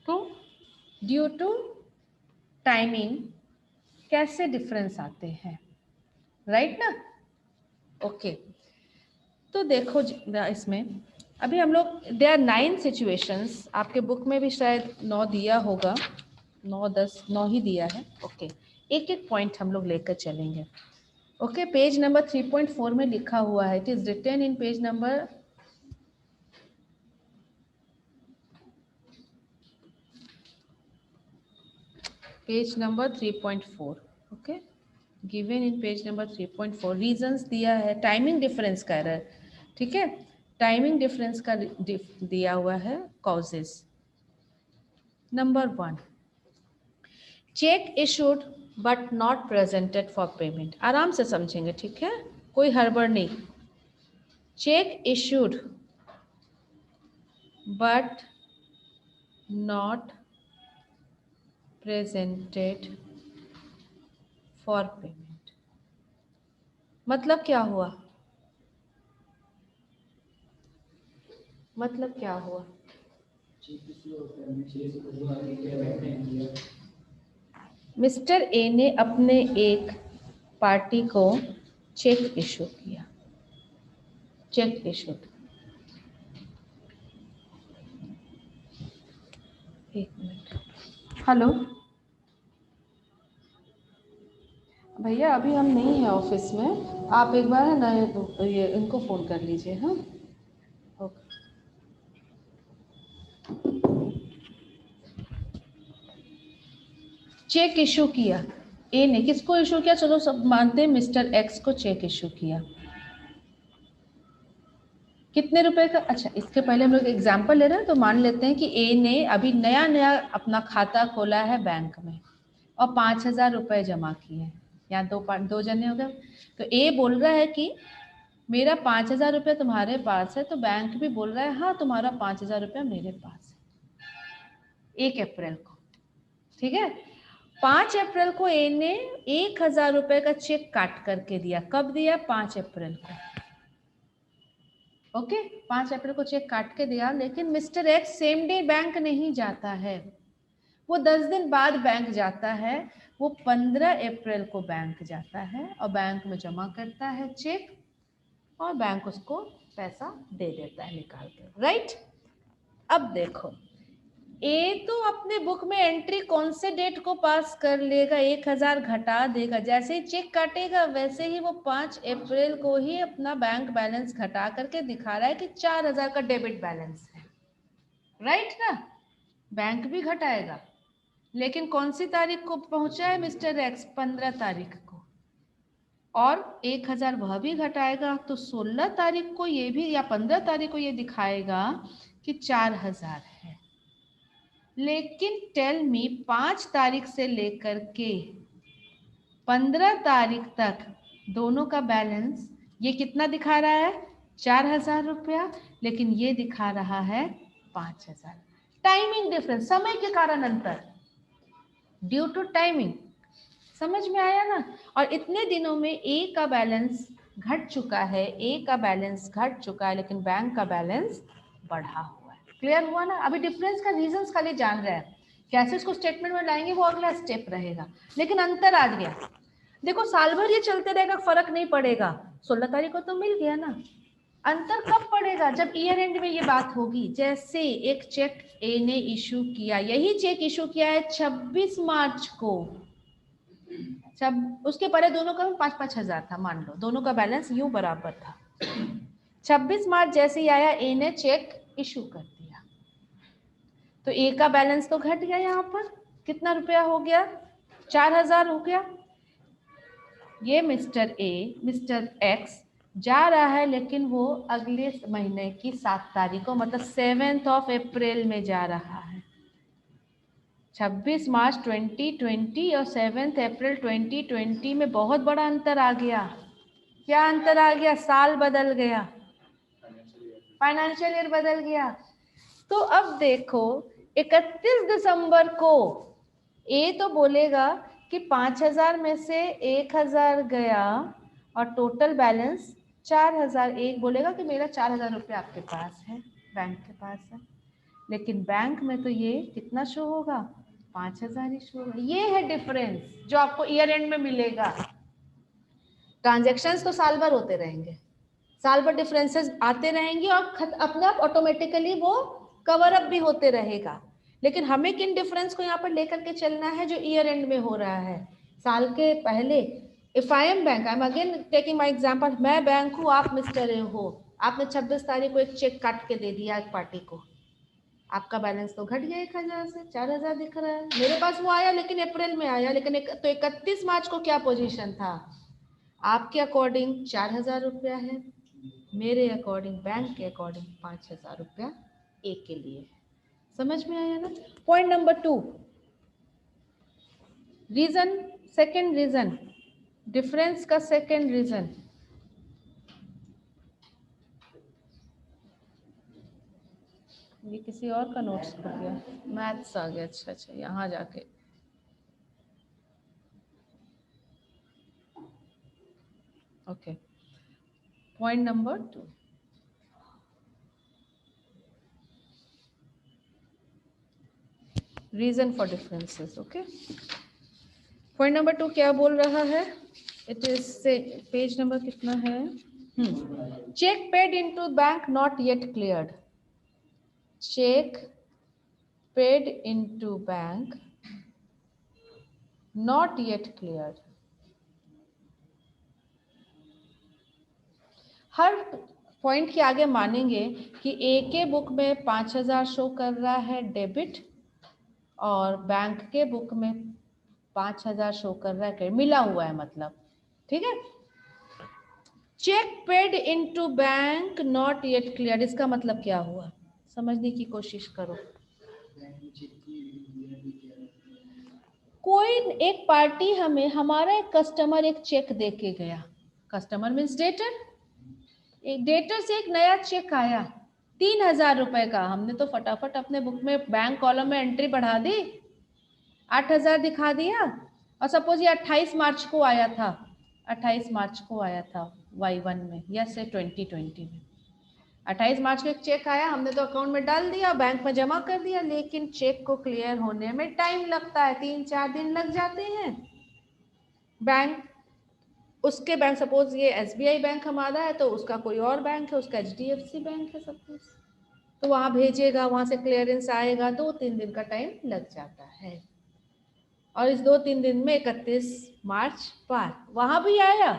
तो ड्यू टू टाइमिंग कैसे डिफरेंस आते हैं, राइट ना। ओके, तो देखो इसमें अभी हम लोग, दे आर 9 सिचुएशंस, आपके बुक में भी शायद 9 दिया होगा, 9 10 9 ही दिया है। ओके, एक एक पॉइंट हम लोग लेकर चलेंगे। ओके, पेज नंबर 3.4 में लिखा हुआ है, it is written in page number 3.4। Okay, given in page number 3.4। Reasons दिया है टाइमिंग डिफरेंस का एरर, ठीक है, टाइमिंग डिफरेंस का दिया हुआ है causes. Number 1, check issued but not presented for payment. आराम से समझेंगे, ठीक है, कोई हड़बड़ नहीं। Check issued but not presented for payment, मतलब क्या हुआ, मतलब क्या हुआ, मिस्टर ए ने अपने एक पार्टी को चेक इशू किया, चेक इशू। एक मिनट, हेलो भैया, अभी हम नहीं हैं ऑफिस में, आप एक बार है ना ये इनको फ़ोन कर लीजिए। हाँ, ओके। चेक इशू किया ए ने, किसको इशू किया, चलो सब मानते हैं मिस्टर एक्स को चेक इशू किया, कितने रुपए का। अच्छा, इसके पहले हम लोग एग्जाम्पल ले रहे हैं, तो मान लेते हैं कि ए ने अभी नया नया अपना खाता खोला है बैंक में और 5,000 रुपये जमा किए हैं, यहाँ दो जने हो गए। तो ए बोल रहा है कि मेरा 5,000 रुपये तुम्हारे पास है, तो बैंक भी बोल रहा है हाँ तुम्हारा 5,000 रुपया मेरे पास है। 1 अप्रैल को, ठीक है, 5 अप्रैल को ए ने 1,000 रुपये का चेक काट करके दिया। कब दिया, 5 अप्रैल को। ओके, 5 अप्रैल को चेक काट के दिया, लेकिन mister x same day bank नहीं जाता है, वो 10 दिन बाद बैंक जाता है। वो 15 अप्रैल को बैंक जाता है और बैंक में जमा करता है चेक, और बैंक उसको पैसा दे देता है निकाल के, राइट। अब देखो, ए तो अपने बुक में एंट्री कौन से डेट को पास कर लेगा, 1000 घटा देगा, जैसे ही चेक काटेगा वैसे ही वो 5 अप्रैल को ही अपना बैंक बैलेंस घटा करके दिखा रहा है कि 4000 का डेबिट बैलेंस है, राइट ना। बैंक भी घटाएगा, लेकिन कौन सी तारीख को पहुंचा है मिस्टर एक्स, 15 तारीख को, और 1000 वह भी घटाएगा, तो 16 तारीख को ये भी या 15 तारीख को ये दिखाएगा कि 4000 है। लेकिन टेल मी 5 तारीख से लेकर के 15 तारीख तक दोनों का बैलेंस ये कितना दिखा रहा है, 4000 रुपया, लेकिन ये दिखा रहा है 5000। टाइमिंग डिफरेंस, समय के कारण अंतर, ड्यू टू टाइमिंग। समझ में आया ना। और इतने दिनों में ए का बैलेंस घट चुका है, ए का बैलेंस घट चुका है, लेकिन बैंक का बैलेंस बढ़ा हुआ है। क्लियर हुआ ना। अभी डिफरेंस का रीजंस खाली जान रहे हैं, कैसे इसको स्टेटमेंट में लाएंगे वो अगला स्टेप रहेगा, लेकिन अंतर आ गया। देखो साल भर ये चलते रहेगा, फर्क नहीं पड़ेगा, 16 तारीख को तो मिल गया ना। अंतर कब पड़ेगा, जब ईयर एंड में ये बात होगी। जैसे एक चेक ए ने इशू किया, यही चेक इशू किया है 26 मार्च को, सब उसके पहले दोनों का 5-5 हजार था, मान लो दोनों का बैलेंस यूं बराबर था। 26 मार्च जैसे ही आया ए ने चेक इशू कर दिया, तो ए का बैलेंस तो घट गया, यहाँ पर कितना रुपया हो गया, 4000 हो गया। ये मिस्टर ए, मिस्टर एक्स जा रहा है, लेकिन वो अगले महीने की 7 तारीख को, मतलब 7 अप्रैल में जा रहा है। 26 मार्च 2020 और 7 अप्रैल 2020 में बहुत बड़ा अंतर आ गया। क्या अंतर आ गया, साल बदल गया, फाइनेंशियल ईयर बदल गया। तो अब देखो 31 दिसंबर को ए तो बोलेगा कि 5000 में से 1000 गया और टोटल बैलेंस 4000। एक बोलेगा कि मेरा 4000 रुपये आपके पास है, बैंक के पास है, लेकिन बैंक में तो ये कितना शो होगा, 5000 ही शो होगा। ये है डिफरेंस जो आपको ईयर एंड में मिलेगा। ट्रांजैक्शंस तो साल भर होते रहेंगे, साल भर डिफरेंसेस आते रहेंगे और अपने आप ऑटोमेटिकली वो कवर अप भी होते रहेगा, लेकिन हमें किन डिफरेंस को यहाँ पर लेकर के चलना है जो ईयर एंड में हो रहा है, साल के पहले। If I am bank, I am again taking my example, मैं बैंक हूँ, आप मिस्टर ए हो, आपने 26 तारीख को एक चेक काट के दे दिया एक पार्टी को, आपका बैलेंस तो घट गया 1000 से 4000 दिख रहा है। मेरे पास वो आया लेकिन अप्रैल में आया, लेकिन तो 31 मार्च को क्या पोजीशन था, आपके अकॉर्डिंग 4000 रुपया है, मेरे अकॉर्डिंग, बैंक के अकॉर्डिंग 5000 रुपया एक के लिए। समझ में आया ना। Point number 2, reason, second reason, difference का सेकेंड रीजन, ये किसी और का नोट्स हो गया, मैथ्स आ गया, अच्छा अच्छा यहाँ जाके। Okay, point number 2, reason for differences. Okay, point number 2 क्या बोल रहा है, it is say page number कितना है, cheque paid into bank not yet cleared, cheque paid into bank not yet cleared. हर पॉइंट के आगे मानेंगे कि ए के बुक में 5000 शो कर रहा है डेबिट और बैंक के बुक में 5000 शो कर रहा है, मिला हुआ है मतलब, ठीक है। Cheque paid into bank not yet clear, इसका मतलब क्या हुआ, समझने की कोशिश करो। कोई एक पार्टी हमें, हमारा एक कस्टमर एक चेक दे के गया, कस्टमर मीन्स डेटर, एक डेटर से एक नया चेक आया 3000 रुपए का, हमने तो फटाफट अपने बुक में बैंक कॉलम में एंट्री बढ़ा दी, 8000 दिखा दिया, और सपोज ये 28 मार्च को आया था, 28 मार्च को आया था Y1 में या से 2020 में, 28 मार्च को एक चेक आया, हमने तो अकाउंट में डाल दिया, बैंक में जमा कर दिया, लेकिन चेक को क्लियर होने में टाइम लगता है, 3-4 दिन लग जाते हैं। बैंक, उसके बैंक, सपोज ये SBI बैंक हमारा है तो उसका कोई और बैंक है, उसका HDFC बैंक है सपोज, तो वहाँ भेजेगा, वहाँ से क्लियरेंस आएगा, 2-3 दिन का टाइम लग जाता है। और इस 2-3 दिन में 31 मार्च पार। वहाँ भी आया,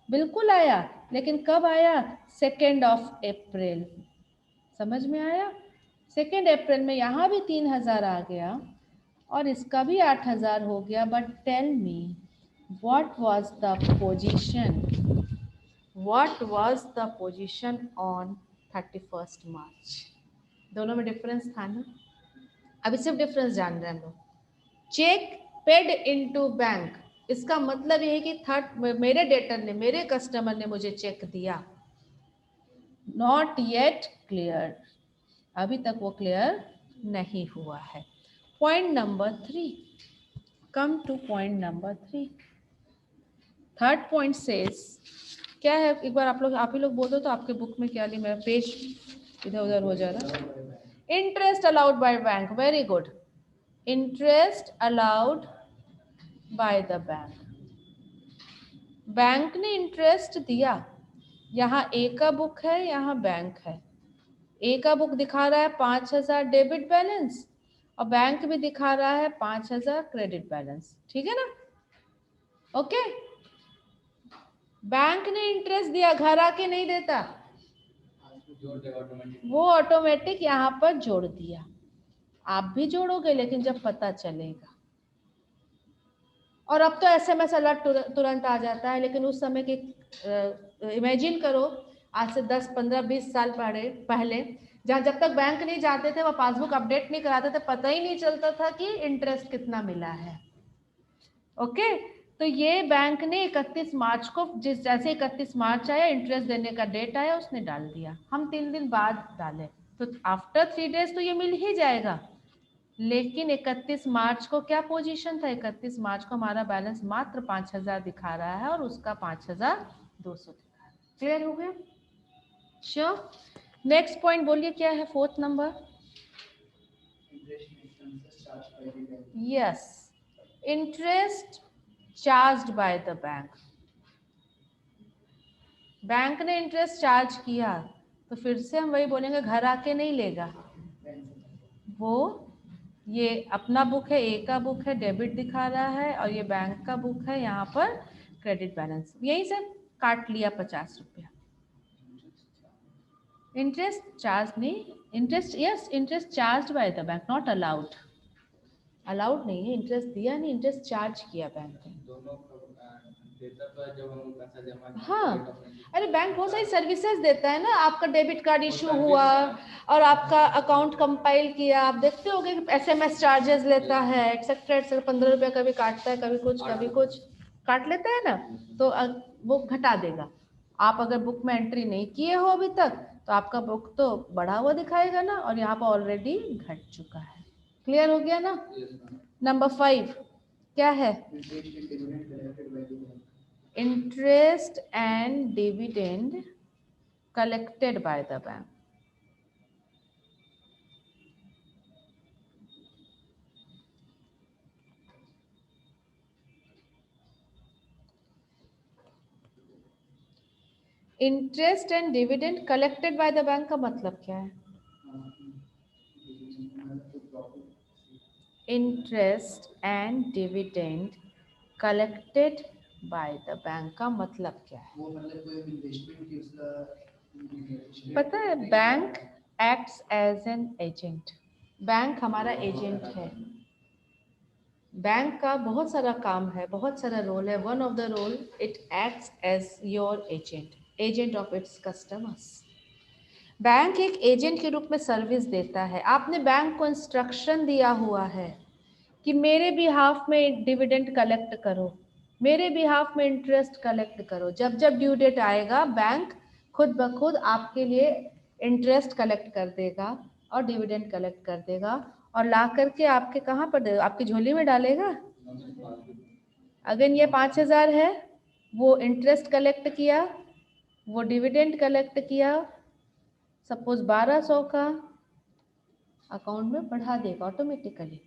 बिल्कुल आया, लेकिन कब आया? 2 अप्रैल। समझ में आया? 2 अप्रैल में यहाँ भी 3000 आ गया और इसका भी 8000 हो गया। But tell me what was the position, what was the position on 31 March? दोनों में डिफरेंस था ना? अभी सिर्फ डिफरेंस जान रहे हैं हम लोग। चेक पेड इनटू बैंक, इसका मतलब ये है कि मेरे डेटर ने, मेरे कस्टमर ने मुझे चेक दिया। नॉट येट क्लियर, अभी तक वो क्लियर नहीं हुआ है। Point number 3, come two point number 3। Third point says, क्या है? एक बार आप ही लोग बोल दो तो आपके बुक में क्या लिखा, मेरा पेज इधर उधर हो जा रहा है। Interest allowed by bank, very good. Interest allowed bye the bank, bank ने इंटरेस्ट दिया। यहाँ ए का बुक है, यहाँ बैंक है। ए का बुक दिखा रहा है 5000 डेबिट बैलेंस और बैंक भी दिखा रहा है 5000 क्रेडिट बैलेंस, ठीक है ना? ओके, बैंक ने इंटरेस्ट दिया, घर आके नहीं देता, वो ऑटोमेटिक यहाँ पर जोड़ दिया। आप भी जोड़ोगे लेकिन जब पता चलेगा। और अब तो एसएमएस अलर्ट तुरंत आ जाता है, लेकिन उस समय की इमेजिन करो, आज से 10, 15, 20 साल पहले जहाँ जब तक बैंक नहीं जाते थे, वो पासबुक अपडेट नहीं कराते थे, पता ही नहीं चलता था कि इंटरेस्ट कितना मिला है। ओके, तो ये बैंक ने 31 मार्च को, जैसे 31 मार्च आया, इंटरेस्ट देने का डेट आया, उसने डाल दिया। हम 3 दिन बाद डाले तो आफ्टर 3 डेज तो ये मिल ही जाएगा। लेकिन 31 मार्च को क्या पोजीशन था? 31 मार्च को हमारा बैलेंस मात्र 5000 दिखा रहा है और उसका 5200 दिखा रहा है। क्लियर हो गया? श्योर। नेक्स्ट पॉइंट बोलिए क्या है? 4th number. Yes, interest charged by the bank. Bank ने इंटरेस्ट चार्ज किया तो फिर से हम वही बोलेंगे, घर आके नहीं लेगा वो। ये अपना बुक है, ए का बुक है, डेबिट दिखा रहा है, और ये बैंक का बुक है, यहाँ पर क्रेडिट बैलेंस, यही से काट लिया 50 रुपया। इंटरेस्ट चार्ज नहीं, interest, yes, interest charge by the bank, not allowed. Allowed नहीं है, इंटरेस्ट दिया नहीं, इंटरेस्ट चार्ज किया बैंक ने। हाँ, अरे बैंक बहुत सारी सर्विसेज देता है ना। आपका डेबिट कार्ड इशू हुआ और आपका अकाउंट कंपाइल किया, आप देखते होंगे कि एसएमएस चार्जेस लेता है, एक्सेट्रा एक्सेट्रा, 15 रुपया कभी काटता है, कभी कुछ काट लेता है ना, तो वो घटा देगा। आप अगर बुक में एंट्री नहीं किए हो अभी तक, तो आपका बुक तो बढ़ा हुआ दिखाएगा ना, और यहाँ पर ऑलरेडी घट चुका है। क्लियर हो गया ना? नंबर 5 क्या है? Interest and dividend collected by the bank. Interest and dividend collected by the bank का मतलब क्या है? Interest and dividend collected by the bank का मतलब क्या है? वो मतलब कोई इन्वेस्टमेंट की उसका, पता है, bank acts as an agent. Bank हमारा एजेंट है। बैंक का बहुत सारा काम है, बहुत सारा रोल है। One of the role, it acts as your agent, agent of its customers. Bank एक एजेंट के रूप में सर्विस देता है। आपने बैंक को इंस्ट्रक्शन दिया हुआ है कि मेरे बिहाफ में डिविडेंड कलेक्ट करो, मेरे बिहाफ में इंटरेस्ट कलेक्ट करो। जब जब ड्यू डेट आएगा, बैंक खुद ब खुद आपके लिए इंटरेस्ट कलेक्ट कर देगा और डिविडेंड कलेक्ट कर देगा, और ला करके आपके कहाँ पर देगा? आपकी झोली में डालेगा। अगर ये 5000 है, वो इंटरेस्ट कलेक्ट किया, वो डिविडेंड कलेक्ट किया, सपोज 1200 का, अकाउंट में बढ़ा देगा ऑटोमेटिकली।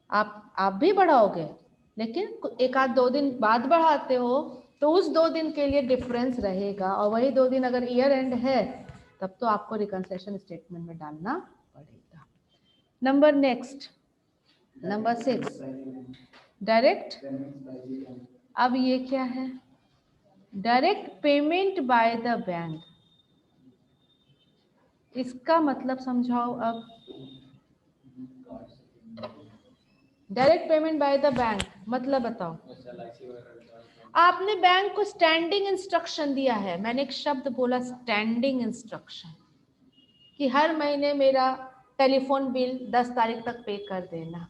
आप भी बढ़ाओगे, लेकिन 1-2 दिन बाद बढ़ाते हो तो उस 2 दिन के लिए डिफरेंस रहेगा, और वही 2 दिन अगर ईयर एंड है तब तो आपको रिकंसिलिएशन स्टेटमेंट में डालना पड़ेगा। Number 6 direct. अब ये क्या है? Direct payment by the bank. इसका मतलब समझाओ अब। Direct payment by the bank मतलब बताओ। आपने बैंक को स्टैंडिंग इंस्ट्रक्शन दिया है। मैंने एक शब्द बोला स्टैंडिंग इंस्ट्रक्शन, कि हर महीने मेरा टेलीफोन बिल 10 तारीख तक पे कर देना,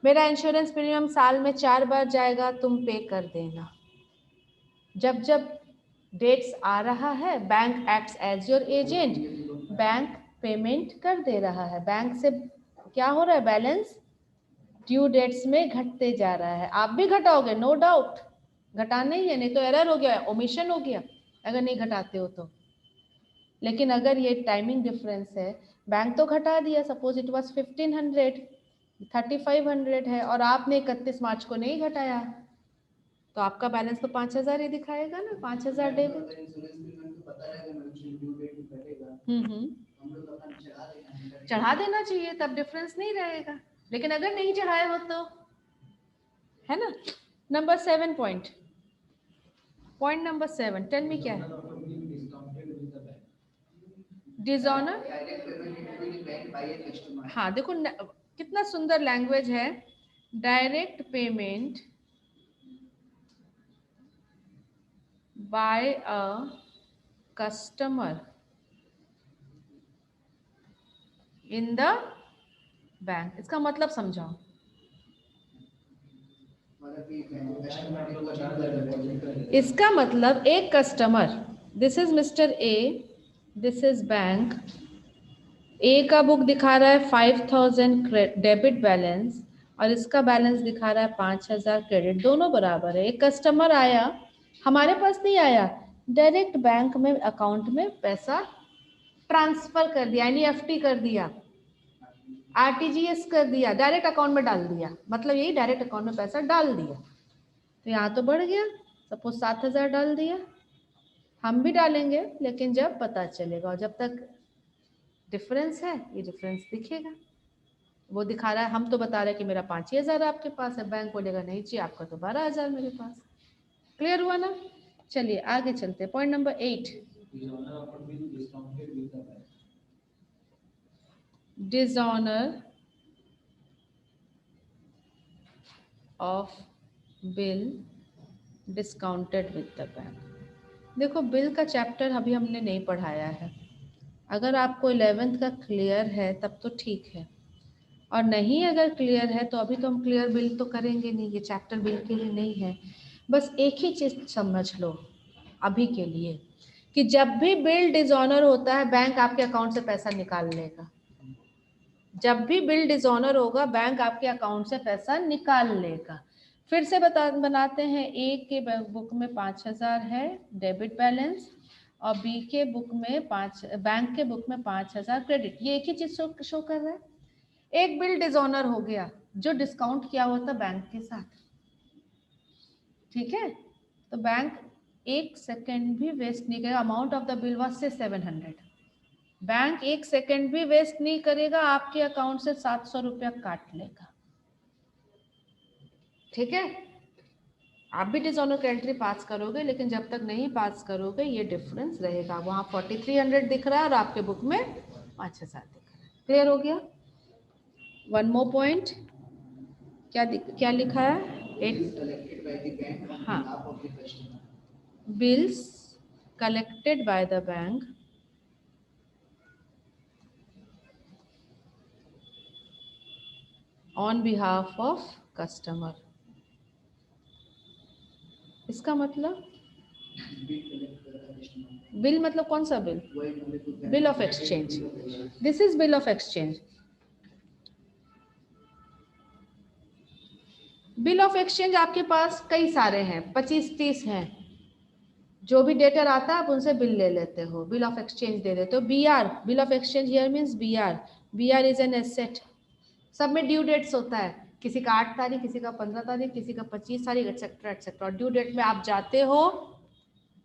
मेरा इंश्योरेंस प्रीमियम साल में 4 बार जाएगा, तुम पे कर देना। जब जब डेट्स आ रहा है, bank acts as your agent, bank payment कर दे रहा है। बैंक से क्या हो रहा है? बैलेंस ड्यू डेट्स में घटते जा रहा है। आप भी घटाओगे, नो डाउट, घटाना ही है, नहीं तो एरर हो गया, ओमिशन हो गया अगर नहीं घटाते हो तो। लेकिन अगर ये टाइमिंग डिफरेंस है, बैंक तो घटा दिया, सपोज इट वाज 1500, 3500 है और आपने 31 मार्च को नहीं घटाया, तो आपका बैलेंस तो 5000 ही दिखाएगा ना, 5000 डेबिट। चढ़ा देना चाहिए, तब डिफरेंस नहीं रहेगा। लेकिन अगर नहीं चढ़ाए हो तो, है ना। Number 7 point number 7, tell me क्या है? डिसऑनर। हाँ देखो कितना सुंदर लैंग्वेज है। Direct payment by a customer in the bank. इसका मतलब समझाओ। इसका मतलब एक customer, this is mister A, this is bank, A का बुक दिखा रहा है 5000 डेबिट बैलेंस और इसका बैलेंस दिखा रहा है 5000 क्रेडिट, दोनों बराबर है। एक कस्टमर आया, हमारे पास नहीं आया, डायरेक्ट बैंक में अकाउंट में पैसा ट्रांसफर कर दिया, एनईएफटी कर दिया, आरटीजीएस कर दिया, डायरेक्ट अकाउंट में डाल दिया। मतलब यही डायरेक्ट अकाउंट में पैसा डाल दिया, तो यहाँ तो बढ़ गया। सपोज 7000 डाल दिया, हम भी डालेंगे, लेकिन जब पता चलेगा, और जब तक डिफरेंस है, ये डिफरेंस दिखेगा। वो दिखा रहा है, हम तो बता रहे हैं कि मेरा 5000 आपके पास है, बैंक बोलेगा नहीं जी आपका तो 12000 मेरे पास। क्लियर हुआ ना? चलिए आगे चलते, point number 8। Dishonour of bill discounted with the bank. देखो बिल का चैप्टर अभी हमने नहीं पढ़ाया है। अगर आपको 11th का क्लियर है तब तो ठीक है, और नहीं अगर क्लियर है तो अभी तो हम क्लियर बिल तो करेंगे नहीं, ये चैप्टर बिल के लिए नहीं है। बस एक ही चीज़ समझ लो अभी के लिए, कि जब भी बिल डिसऑनर होता है बैंक आपके अकाउंट से पैसा निकाल लेगा। जब भी बिल डिसऑनर होगा बैंक आपके अकाउंट से पैसा निकाल लेगा। फिर से बनाते हैं, ए के बुक में 5000 है डेबिट बैलेंस और बी के बुक में बैंक के बुक में 5000 क्रेडिट। ये एक ही चीज शो कर रहा है। एक बिल डिसऑनर हो गया जो डिस्काउंट किया हुआ था बैंक के साथ, ठीक है, तो बैंक 1 सेकेंड भी वेस्ट नहीं करेगा। Amount of the bill was से 700, बैंक 1 सेकेंड भी वेस्ट नहीं करेगा, आपके अकाउंट से 700 रुपया काट लेगा। ठीक है, आप भी डिसऑनर की एंट्री पास करोगे, लेकिन जब तक नहीं पास करोगे ये डिफरेंस रहेगा। वहाँ 4300 दिख रहा है और आपके बुक में 5000 दिख रहा है। क्लियर हो गया? वन मोर पॉइंट, क्या लिखा है? हाँ, bills collected by the bank on behalf of customer. इसका मतलब बिल मतलब कौन सा bill? Bill of exchange. This is bill of exchange. Bill of exchange आपके पास कई सारे हैं, 25-30 हैं। जो भी डेटर आता है आप उनसे बिल ले लेते हो, बिल ऑफ एक्सचेंज दे देते हो। BR, bill of exchange here means BR. BR is an asset. सब में ड्यू डेट्स होता है, किसी का 8 तारीख, किसी का 15 तारीख, किसी का 25 तारीख, एक्सेट्रा एक्सेट्रा। ड्यू डेट में आप जाते हो,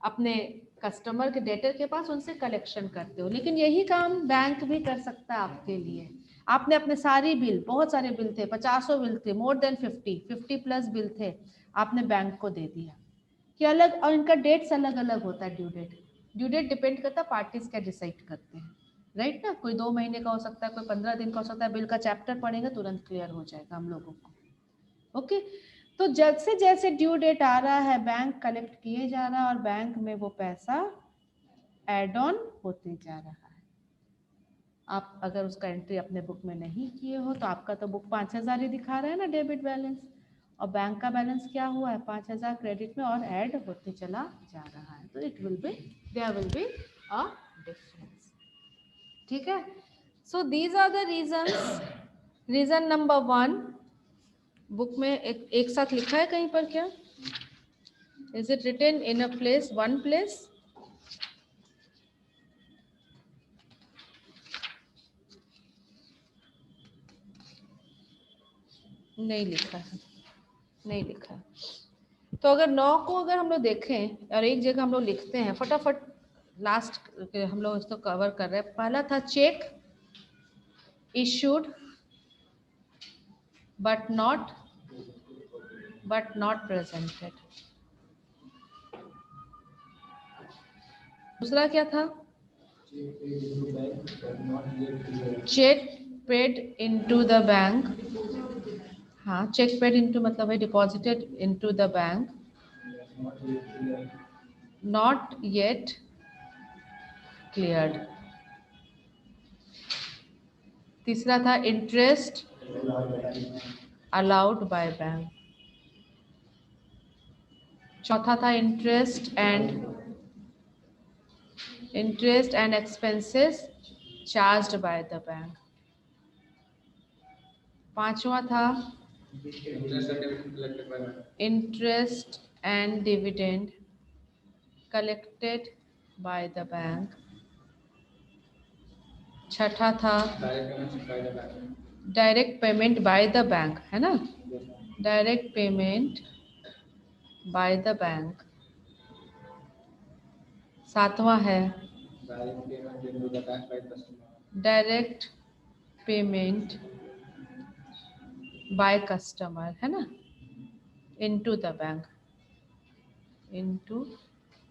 अपने कस्टमर के डेटर के पास उनसे कलेक्शन करते हो। लेकिन यही काम बैंक भी कर सकता है आपके लिए। आपने अपने सारी बिल, बहुत सारे बिल थे, 50 बिल थे, मोर देन 50 प्लस बिल थे, आपने बैंक को दे दिया कि अलग, और इनका डेट्स अलग अलग होता है। ड्यू डेट डिपेंड करता है पार्टीज क्या डिसाइड करते हैं, राइट ना। कोई 2 महीने का हो सकता है, कोई 15 दिन का हो सकता है। बिल का चैप्टर पढ़ेंगे तुरंत क्लियर हो जाएगा हम लोगों को। ओके, तो जैसे जैसे ड्यू डेट आ रहा है बैंक कलेक्ट किए जा रहा है और बैंक में वो पैसा एड ऑन होते जा रहा है। आप अगर उसका एंट्री अपने बुक में नहीं किए हो तो आपका तो बुक 5000 ही दिखा रहा है ना डेबिट बैलेंस, और बैंक का बैलेंस क्या हुआ है 5000 क्रेडिट में और ऐड होते चला जा रहा है। तो it will be, there will be a difference. ठीक है, so these are the reasons. Reason number 1 book में एक साथ लिखा है कहीं पर क्या? Is it written in a place, one place? नहीं लिखा है, नहीं लिखा है। तो अगर 9 को अगर हम लोग देखें और एक जगह हम लोग लिखते हैं फटाफट, लास्ट हम लोग इसको कवर कर रहे हैं। पहला था cheque issued but not presented. दूसरा क्या था? Cheque paid into the bank. हाँ, चेक पेड इनटू मतलब है deposited into the bank, not yet cleared. तीसरा था इंटरेस्ट अलाउड बाय बैंक। चौथा था interest and expenses charged by the bank. पांचवा था interest and dividend collected by the bank. छठा था direct payment by the bank, है ना, direct payment by the bank. सातवां है डायरेक्ट पेमेंट बाय कस्टमर, है ना, into the bank, into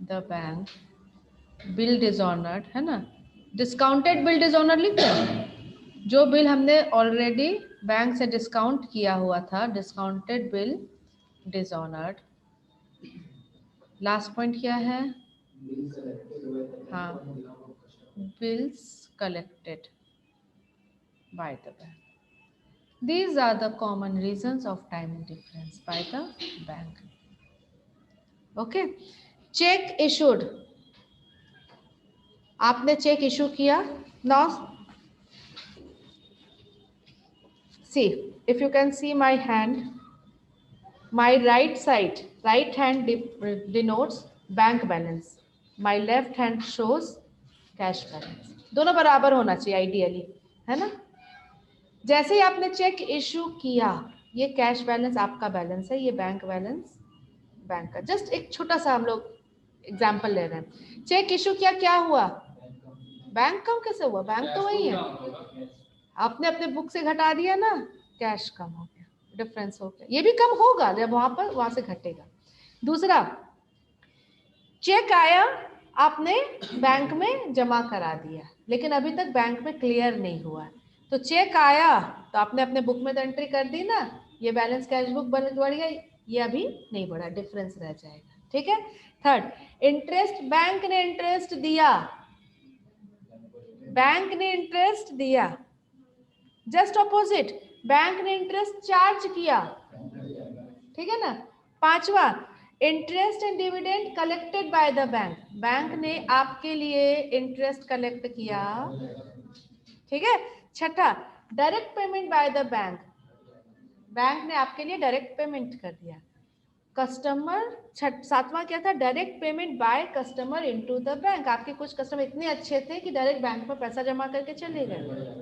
the bank. Bill dishonoured, है ना, डिस्काउंटेड बिल डिसऑनर्ड लिखते हैं, जो बिल हमने ऑलरेडी बैंक से डिस्काउंट किया हुआ था, discounted bill dishonoured. Last point क्या है? हाँ, bills collected by the bank. These are the common reasons of time difference by the bank. Okay, check issued, आपने चेक इशू किया। Now see, if you can see my hand, my right side, right hand denotes bank balance, my left hand shows cash balance। दोनों बराबर होना चाहिए ideally, है ना। जैसे ही आपने चेक इशू किया, ये कैश बैलेंस आपका बैलेंस है, ये बैंक बैलेंस बैंक का। जस्ट एक छोटा सा हम लोग एग्जांपल ले रहे हैं। चेक इशू किया, क्या हुआ? बैंक कम कैसे हुआ? बैंक तो वही है, आपने अपने बुक से घटा दिया ना, कैश कम हो गया, डिफरेंस हो गया। ये भी कम होगा जब वहां से घटेगा। दूसरा, चेक आया, आपने बैंक में जमा करा दिया, लेकिन अभी तक बैंक में क्लियर नहीं हुआ। तो चेक आया तो आपने अपने बुक में तो एंट्री कर दी ना, ये बैलेंस कैश बुक बढ़ गया, ये अभी नहीं बढ़ा, डिफरेंस रह जाएगा। ठीक है। थर्ड, इंटरेस्ट, बैंक ने इंटरेस्ट दिया, बैंक ने इंटरेस्ट दिया। जस्ट ऑपोजिट, बैंक ने इंटरेस्ट चार्ज किया, ठीक है ना। पांचवा, interest and dividend collected by the bank, bank ने आपके लिए इंटरेस्ट कलेक्ट किया, ठीक है। छठा, direct payment by the bank, bank ने आपके लिए डायरेक्ट पेमेंट कर दिया। कस्टमर, सातवां क्या था? Direct payment by customer into the bank, आपके कुछ कस्टमर इतने अच्छे थे कि डायरेक्ट बैंक में पैसा जमा करके चले गए,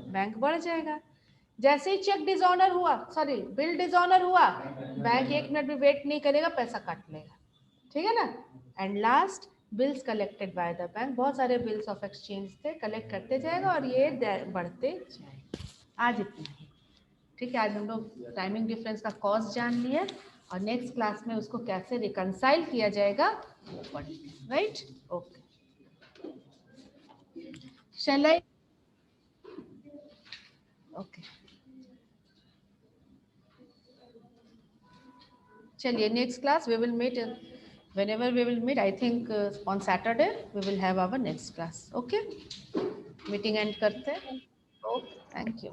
बैंक बढ़ जाएगा। जैसे ही चेक डिसऑनर हुआ, सॉरी बिल डिसऑनर हुआ, बैंक 1 मिनट भी वेट नहीं करेगा, पैसा काट लेगा, ठीक है ना। And last, bills collected by the bank, बहुत सारे बिल्स ऑफ एक्सचेंज थे, कलेक्ट करते जाएगा और ये बढ़ते जाएगा। आज इतना ही, ठीक है। आज हम लोग टाइमिंग डिफरेंस का कॉज जान लिया और नेक्स्ट क्लास में उसको कैसे रिकंसाइल किया जाएगा वो पढ़ेंगे, right? Okay, shall I? Okay, चलिए next class we will meet whenever we will meet. I think on Saturday we will have our next class. Okay, meeting end करते हैं. Okay, thank you.